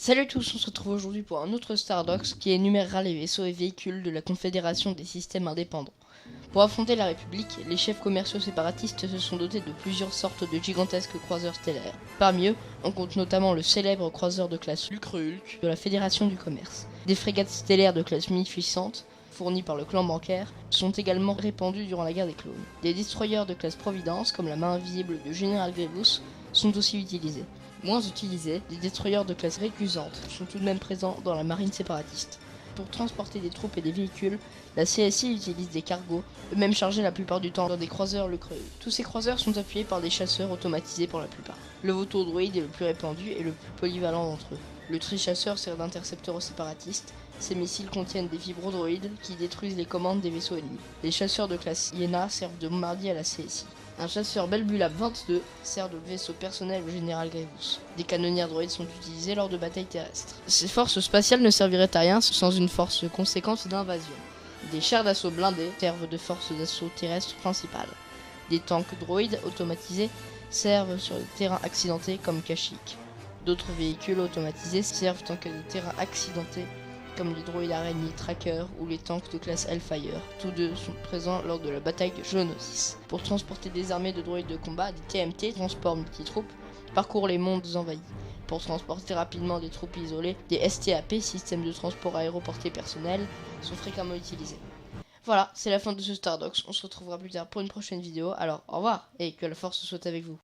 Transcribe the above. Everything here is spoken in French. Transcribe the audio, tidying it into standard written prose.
Salut à tous, on se retrouve aujourd'hui pour un autre Stardox qui énumérera les vaisseaux et véhicules de la Confédération des systèmes indépendants. Pour affronter la République, les chefs commerciaux séparatistes se sont dotés de plusieurs sortes de gigantesques croiseurs stellaires. Parmi eux, on compte notamment le célèbre croiseur de classe Lucre-Hulk de la Fédération du Commerce. Des frégates stellaires de classe puissante, fournies par le clan bancaire, sont également répandues durant la guerre des clones. Des destroyers de classe Providence, comme la main invisible du général Grievous, sont aussi utilisés. Moins utilisés, les destroyers de classe récusante sont tout de même présents dans la marine séparatiste. Pour transporter des troupes et des véhicules, la CSI utilise des cargos, eux-mêmes chargés la plupart du temps dans des croiseurs Lucre. Tous ces croiseurs sont appuyés par des chasseurs automatisés pour la plupart. Le Vautour-droïde est le plus répandu et le plus polyvalent d'entre eux. Le trichasseur sert d'intercepteur aux séparatistes. Ces missiles contiennent des vibrodroïdes qui détruisent les commandes des vaisseaux ennemis. Les chasseurs de classe Iéna servent de bombardier à la CSI. Un chasseur Belbulab 22 sert de vaisseau personnel au général Grievous. Des canonnières droïdes sont utilisées lors de batailles terrestres. Ces forces spatiales ne serviraient à rien sans une force conséquente d'invasion. Des chars d'assaut blindés servent de forces d'assaut terrestres principales. Des tanks droïdes automatisés servent sur des terrains accidentés comme Kashyyyk. D'autres véhicules automatisés servent en cas de terrain accidenté comme les droïdes araignées Tracker ou les tanks de classe Hellfire. Tous deux sont présents lors de la bataille de Geonosis. Pour transporter des armées de droïdes de combat, des TMT, transports multitroupes, parcourent les mondes envahis. Pour transporter rapidement des troupes isolées, des STAP, systèmes de transport aéroporté personnel, sont fréquemment utilisés. Voilà, c'est la fin de ce Stardox. On se retrouvera plus tard pour une prochaine vidéo. Alors, au revoir et que la force soit avec vous.